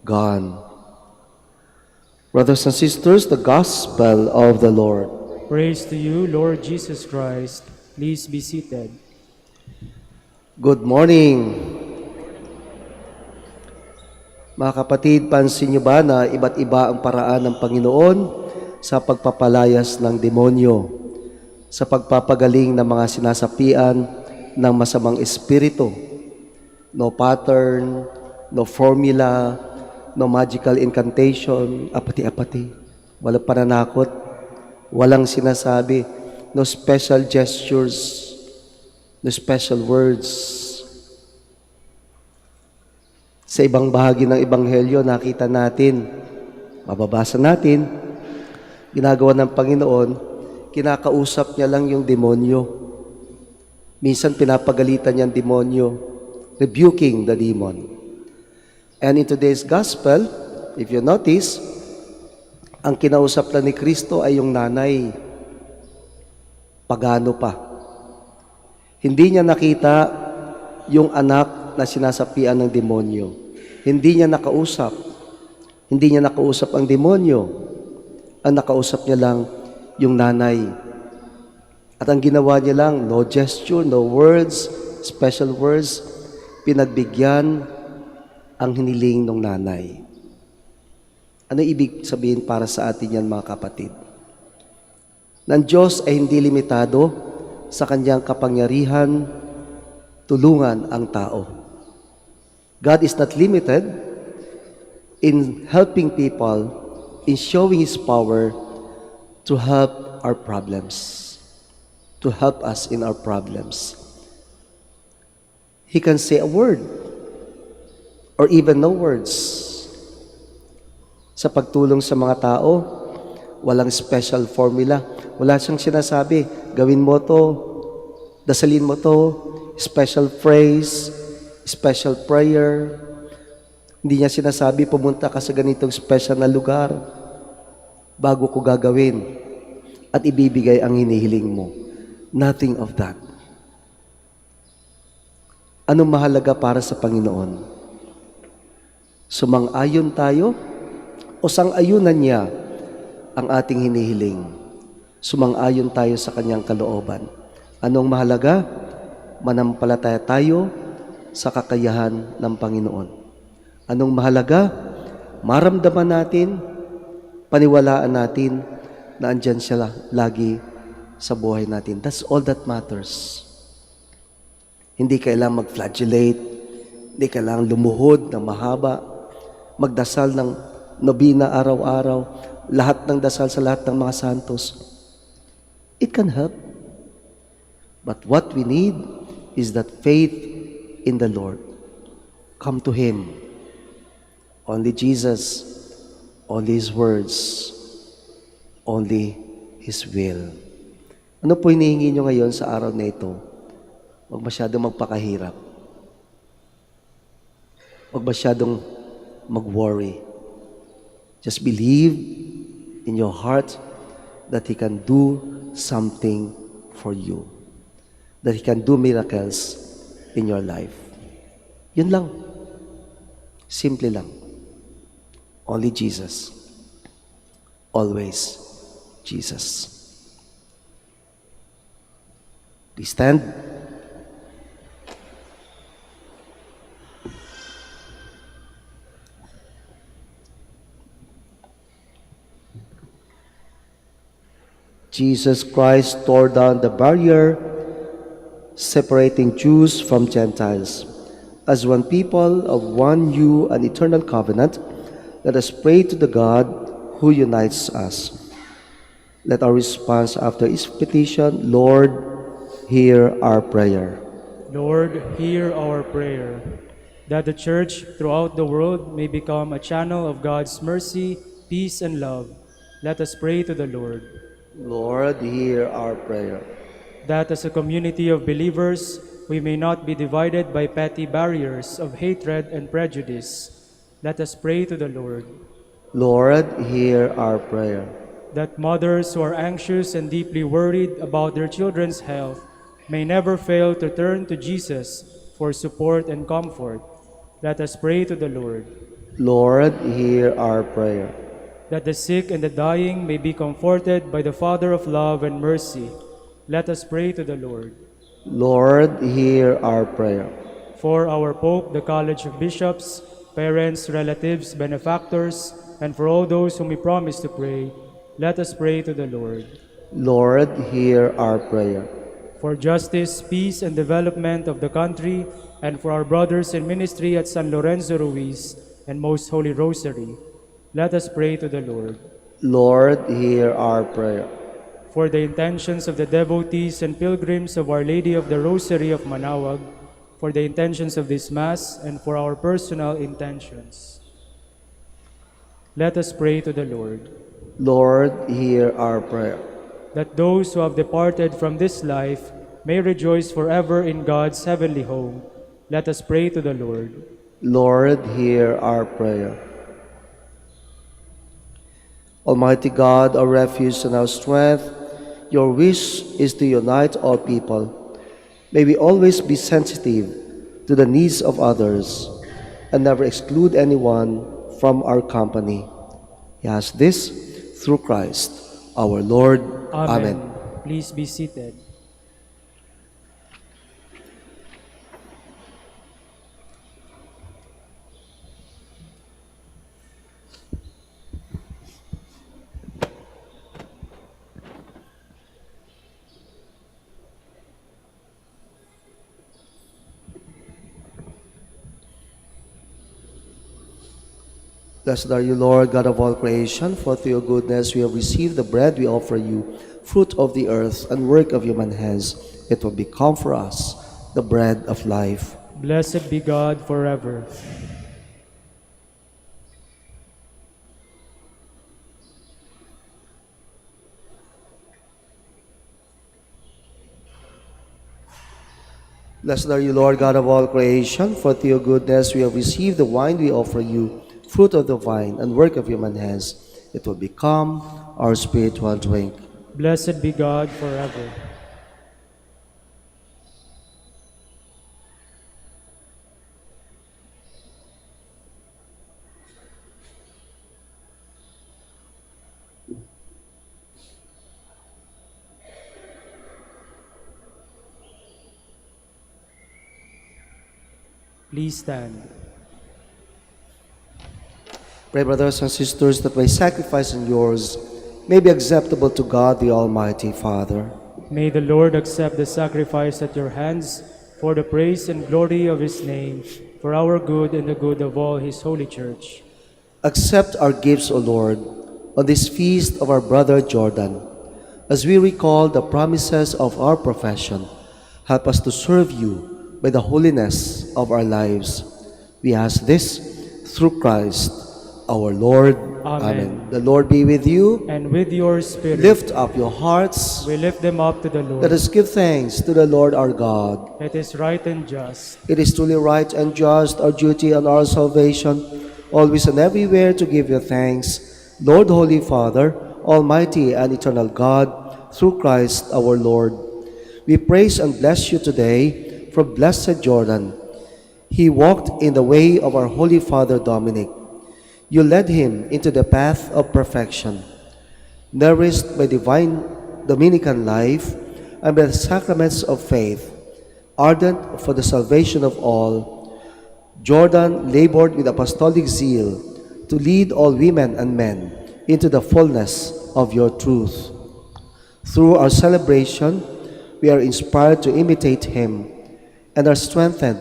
gone. Brothers and sisters, the Gospel of the Lord. Praise to you, Lord Jesus Christ. Please be seated. Good morning. Mga kapatid, pansin niyo ba na iba't iba ang paraan ng Panginoon sa pagpapalayas ng demonyo, sa pagpapagaling ng mga sinasapian ng masamang espiritu? No pattern, no formula, no magical incantation, apati-apati, walang pananakot, walang sinasabi, no special gestures, no special words. Sa ibang bahagi ng Ebanghelyo, nakita natin, mababasa natin, ginagawa ng Panginoon, kinakausap niya lang yung demonyo. Minsan pinapagalitan niya ang demonyo, rebuking the demon. And in today's Gospel, if you notice, ang kinausap lang ni Kristo ay yung nanay, pagano pa. Hindi niya nakita yung anak na sinasapian ng demonyo. Hindi niya nakausap. Hindi niya nakausap ang demonyo. Ang nakausap niya lang yung nanay. At ang ginawa niya lang, no gesture, no words, special words, pinagbigyan ang hiniling ng nanay. Ano ibig sabihin para sa atin yan, mga kapatid? Ng Diyos ay hindi limitado sa kanyang kapangyarihan tulungan ang tao. God is not limited in helping people, in showing His power to help our problems, to help us in our problems. He can say a word, or even no words. Sa pagtulong sa mga tao, walang special formula. Wala siyang sinasabi, gawin mo to, dasalin mo to, special phrase, special prayer. Hindi niya sinasabi, pumunta ka sa ganitong special na lugar bago ko gagawin at ibibigay ang hinihiling mo. Nothing of that. Anong mahalaga para sa Panginoon? Sumang-ayon tayo o sang-ayunan niya ang ating hinihiling? Sumang-ayon tayo sa kanyang kalooban. Anong mahalaga? Manampalataya tayo sa kakayahan ng Panginoon. Anong mahalaga? Maramdaman natin, paniwalaan natin na andyan siya lagi sa buhay natin. That's all that matters. Hindi kailangang mag-flagellate, hindi kailangang lumuhod na mahaba, magdasal ng nobina araw-araw, lahat ng dasal sa lahat ng mga santos. It can help. But what we need is that faith in the Lord. Come to Him. Only Jesus, only His words, only His will. Ano po hinihingi nyo ngayon sa araw na ito? Huwag masyadong magpakahirap. Huwag masyadong mag-worry. Just believe in your heart that He can do something for you. That He can do miracles in your life. Yun lang. Simple lang. Only Jesus. Always Jesus. Please stand. Jesus Christ tore down the barrier separating Jews from Gentiles. As one people of one new and eternal covenant, let us pray to the God who unites us. Let our response after each petition, Lord, hear our prayer. Lord, hear our prayer, that the Church throughout the world may become a channel of God's mercy, peace, and love. Let us pray to the Lord. Lord, hear our prayer. That as a community of believers, we may not be divided by petty barriers of hatred and prejudice. Let us pray to the Lord. Lord, hear our prayer. That mothers who are anxious and deeply worried about their children's health may never fail to turn to Jesus for support and comfort. Let us pray to the Lord. Lord, hear our prayer. That the sick and the dying may be comforted by the Father of love and mercy. Let us pray to the Lord. Lord, hear our prayer. For our Pope, the College of Bishops, parents, relatives, benefactors, and for all those whom we promise to pray, let us pray to the Lord. Lord, hear our prayer. For justice, peace, and development of the country, and for our brothers in ministry at San Lorenzo Ruiz and Most Holy Rosary, let us pray to the Lord. Lord, hear our prayer. For the intentions of the devotees and pilgrims of Our Lady of the Rosary of Manaoag, for the intentions of this Mass, and for our personal intentions. Let us pray to the Lord. Lord, hear our prayer. That those who have departed from this life may rejoice forever in God's heavenly home. Let us pray to the Lord. Lord, hear our prayer. Almighty God, our refuge and our strength, your wish is to unite all people. May we always be sensitive to the needs of others and never exclude anyone from our company. We ask this through Christ, our Lord. Amen. Please be seated. Blessed are you, Lord, God of all creation, for through your goodness we have received the bread we offer you, fruit of the earth and work of human hands. It will become for us the bread of life. Blessed be God forever. Blessed are you, Lord, God of all creation, for through your goodness we have received the wine we offer you, fruit of the vine and work of human hands. It will become our spiritual drink. Blessed be God forever. Please stand. Pray, brothers and sisters, that my sacrifice and yours may be acceptable to God, the Almighty Father. May the Lord accept the sacrifice at your hands for the praise and glory of his name, for our good and the good of all his holy church. Accept our gifts, O Lord, on this feast of our brother Jordan. As we recall the promises of our profession, help us to serve you by the holiness of our lives. We ask this through Christ, our Lord. Amen. The Lord be with you. And with your spirit. Lift up your hearts. We lift them up to the Lord. Let us give thanks to the Lord our God. It is right and just. It is truly right and just, our duty and our salvation, always and everywhere to give you thanks, Lord, Holy Father, Almighty and eternal God, through Christ our Lord. We praise and bless you today from blessed Jordan. He walked in the way of our Holy Father Dominic. You led him into the path of perfection. Nourished by divine Dominican life and by the sacraments of faith, ardent for the salvation of all, Jordan labored with apostolic zeal to lead all women and men into the fullness of your truth. Through our celebration, we are inspired to imitate him and are strengthened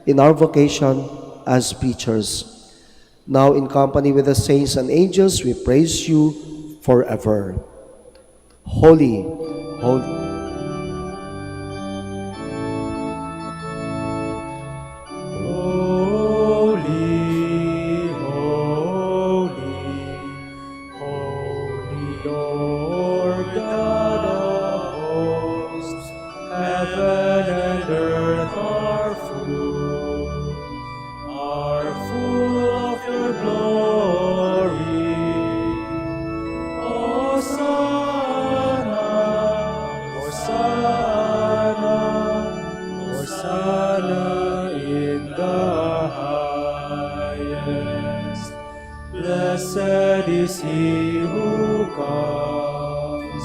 in our vocation as preachers. Now, in company with the saints and angels, we praise you forever. Holy, holy. Holy, holy, holy Lord God of hosts, heaven and earth are full of your glory. Hosanna, Hosanna, Hosanna in the highest. Blessed is he who comes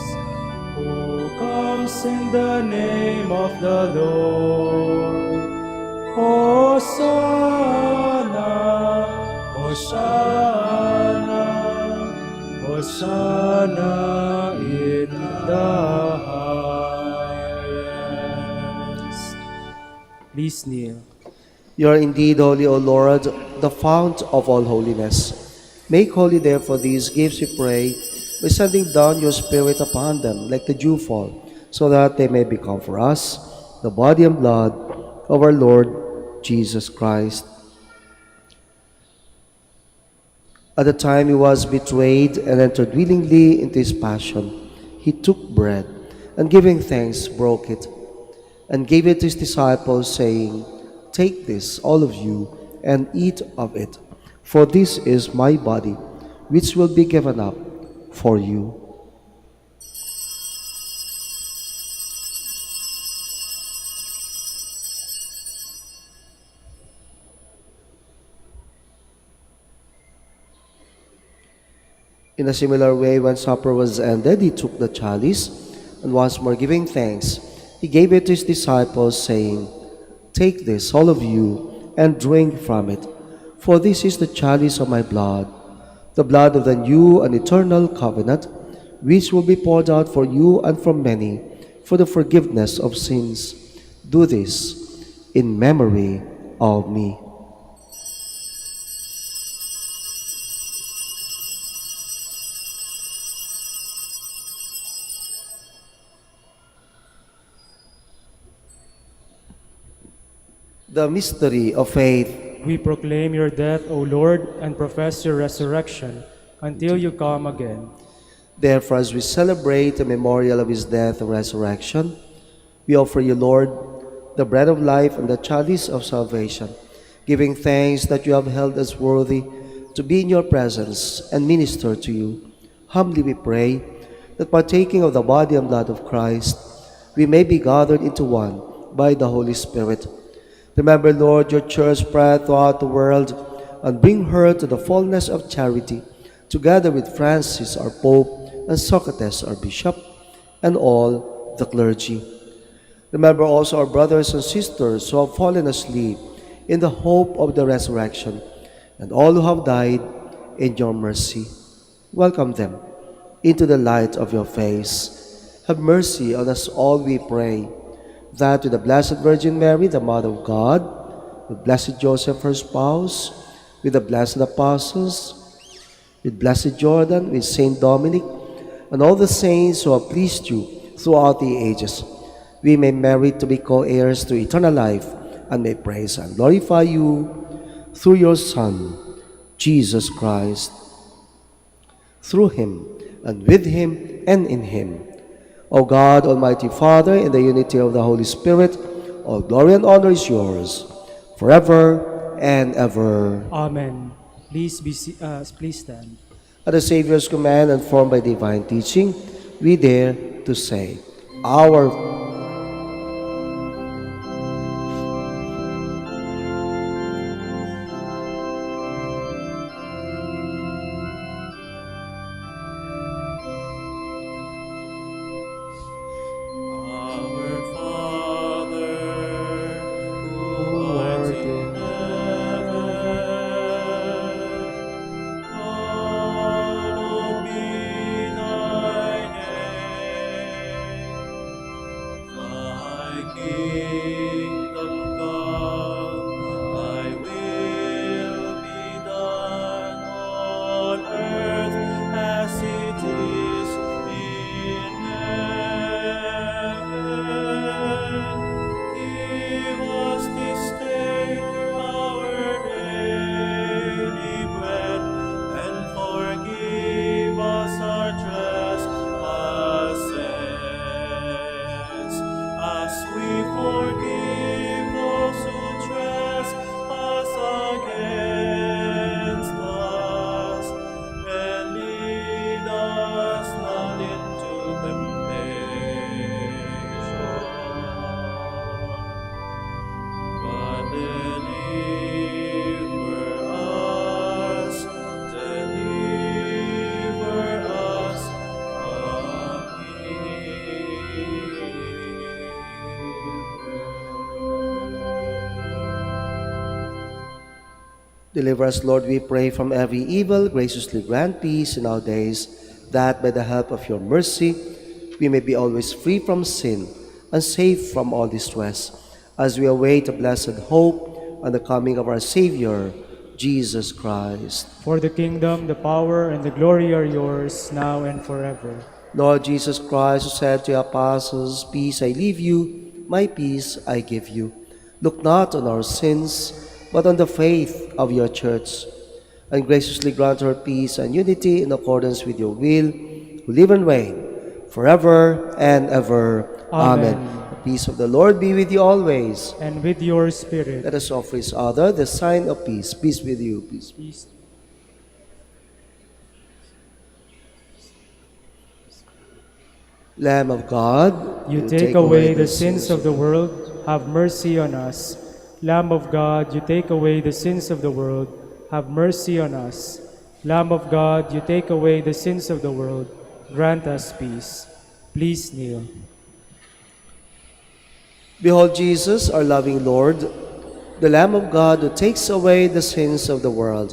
in the name of the Lord. Hosanna, Hosanna, Hosanna in the highest. Please kneel. You are indeed holy, O Lord, the fount of all holiness. Make holy, therefore, these gifts, we pray, by sending down your Spirit upon them like the dewfall, so that they may become for us the body and blood of our Lord Jesus Christ. At the time he was betrayed and entered willingly into his passion, he took bread, and giving thanks, broke it, and gave it to his disciples, saying, "Take this, all of you, and eat of it, for this is my body, which will be given up for you." In a similar way, when supper was ended, he took the chalice, and once more giving thanks, he gave it to his disciples, saying, "Take this, all of you, and drink from it, for this is the chalice of my blood, the blood of the new and eternal covenant, which will be poured out for you and for many for the forgiveness of sins. Do this in memory of me." The mystery of faith. We proclaim your death, O Lord, and profess your resurrection until you come again. Therefore, as we celebrate the memorial of his death and resurrection, we offer you, Lord, the bread of life and the chalice of salvation, giving thanks that you have held us worthy to be in your presence and minister to you. Humbly we pray that partaking of the body and blood of Christ, we may be gathered into one by the Holy Spirit. Remember, Lord, your church spread throughout the world, and bring her to the fullness of charity, together with Francis, our Pope, and Socrates, our Bishop, and all the clergy. Remember also our brothers and sisters who have fallen asleep in the hope of the resurrection, and all who have died in your mercy. Welcome them into the light of your face. Have mercy on us all, we pray, that with the Blessed Virgin Mary, the Mother of God, with Blessed Joseph, her spouse, with the blessed apostles, with Blessed Jordan, with Saint Dominic, and all the saints who have pleased you throughout the ages, we may merit to be co-heirs to eternal life, and may praise and glorify you through your Son, Jesus Christ. Through him, and with him, and in him, O God, Almighty Father, in the unity of the Holy Spirit, all glory and honor is yours, forever and ever. Amen. Please stand. At the Savior's command and formed by divine teaching, we dare to say, Our Deliver us, Lord, we pray, from every evil. Graciously grant peace in our days, that by the help of your mercy we may be always free from sin and safe from all distress, as we await the blessed hope and the coming of our Savior, Jesus Christ. For the kingdom, the power, and the glory are yours, now and forever. Lord Jesus Christ, who said to your apostles, Peace I leave you, my peace I give you. Look not on our sins, but on the faith of your church, and graciously grant her peace and unity in accordance with your will, who live and reign forever and ever. Amen. The peace of the Lord be with you always. And with your spirit. Let us offer each other the sign of peace. Peace with you. Peace. Peace. Lamb of God, You take away the sins of the world, have mercy on us. Lamb of God, you take away the sins of the world, have mercy on us. Lamb of God, you take away the sins of the world, grant us peace. Please kneel. Behold Jesus, our loving Lord, the Lamb of God who takes away the sins of the world.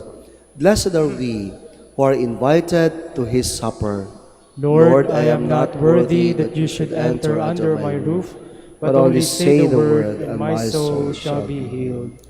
Blessed are we who are invited to his supper. Lord, I am not worthy that you should enter under my roof, but only say the word, and my soul shall be healed.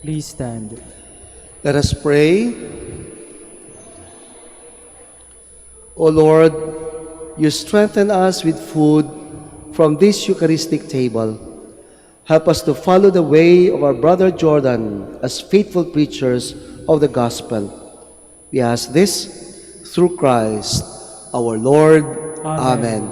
Please stand. Let us pray. O Lord, you strengthen us with food from this Eucharistic table. Help us to follow the way of our brother Jordan as faithful preachers of the gospel. We ask this through Christ, our Lord. Amen.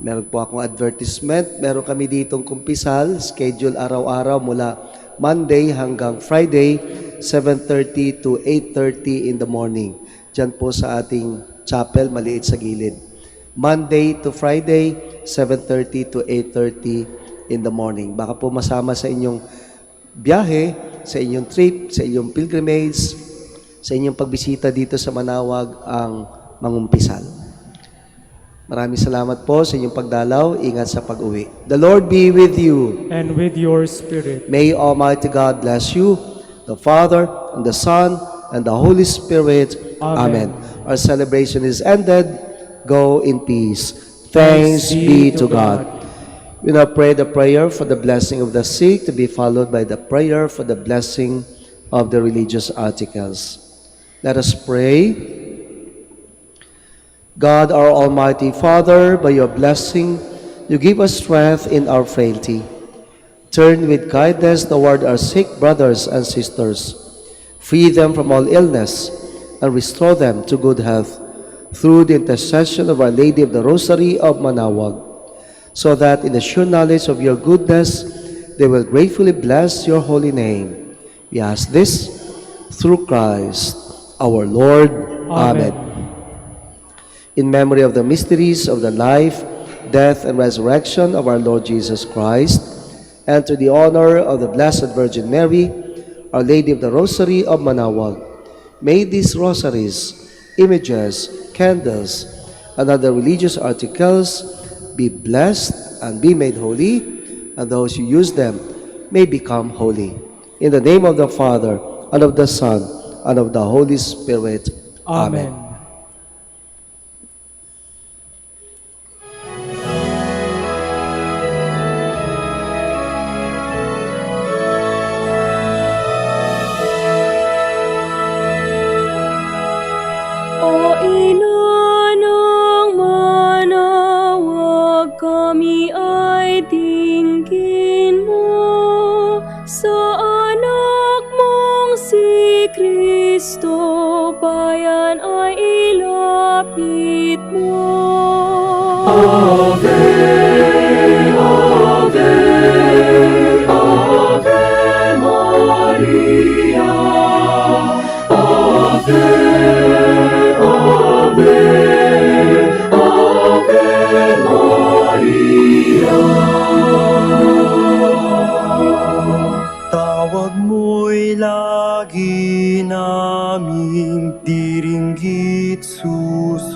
Meron po akong advertisement. Meron kami ditong kumpisal, schedule araw-araw mula Monday hanggang Friday, 7:30 to 8:30 in the morning. Diyan po sa ating chapel, maliit sa gilid. Monday to Friday, 7:30 to 8:30 in the morning. Baka po masama sa inyong biyahe, sa inyong trip, sa inyong pilgrimage, sa inyong pagbisita dito sa Manaoag ang mangumpisal. Maraming salamat po sa inyong pagdalaw. Ingat sa pag-uwi. The Lord be with you. And with your spirit. May Almighty God bless you, the Father, and the Son, and the Holy Spirit. Amen. Our celebration is ended. Go in peace. Thanks be to God. We now pray the prayer for the blessing of the sick, to be followed by the prayer for the blessing of the religious articles. Let us pray. God, our Almighty Father, by your blessing, you give us strength in our frailty. Turn with kindness toward our sick brothers and sisters. Free them from all illness and restore them to good health through the intercession of Our Lady of the Rosary of Manaoag, so that in the sure knowledge of your goodness, they will gratefully bless your holy name. We ask this through Christ, our Lord. Amen. In memory of the mysteries of the life, death, and resurrection of our Lord Jesus Christ, and to the honor of the Blessed Virgin Mary, Our Lady of the Rosary of Manaoag, may these rosaries, images, candles, and other religious articles be blessed and be made holy, and those who use them may become holy. In the name of the Father, and of the Son, and of the Holy Spirit. Amen. O ina ng Manaoag, kami ay dinggin mo sa anak mong si Kristo, bayan ay ilapit mo. Ave, Ave, Ave Maria, Ave, Ave, Ave Maria. Tawag mo'y lagi naming diringgit susundin,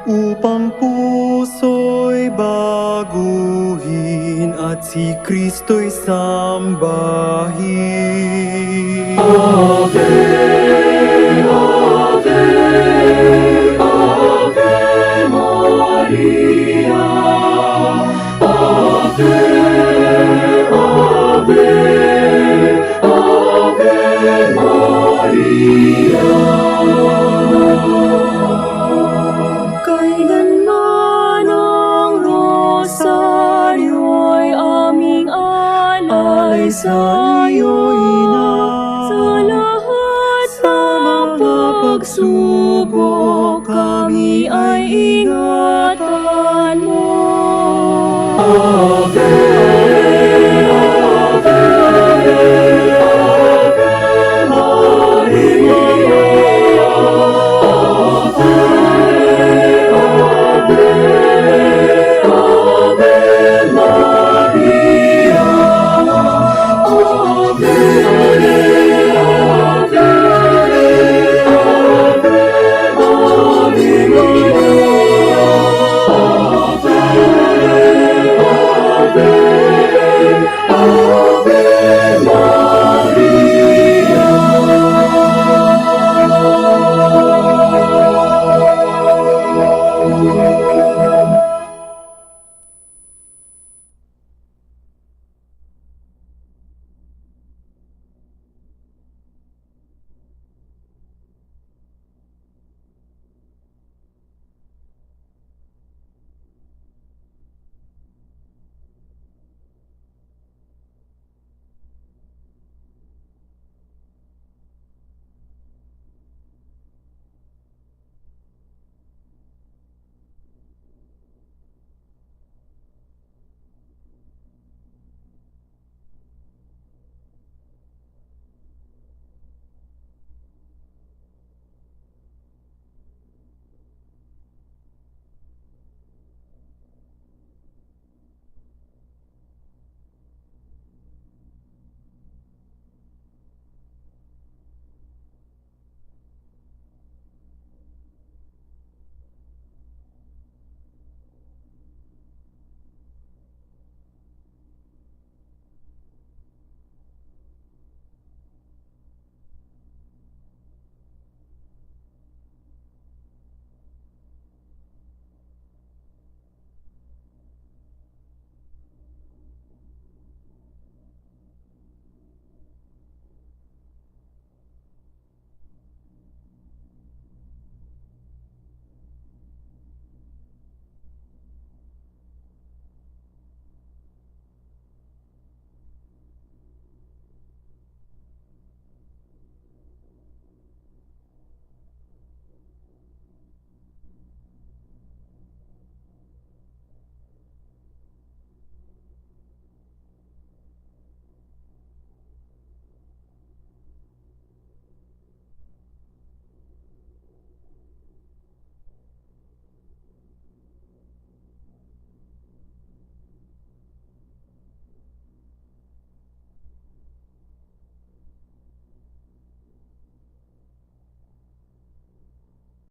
upang puso'y baguhin at si Kristo'y sambahin. Ave, Ave, Ave Maria, Ave, Ave, Ave Maria. Kailanman ang rosaryo'y aming alay sa iyo, Ina. Sa lahat ng pagsubok kami ay ingat.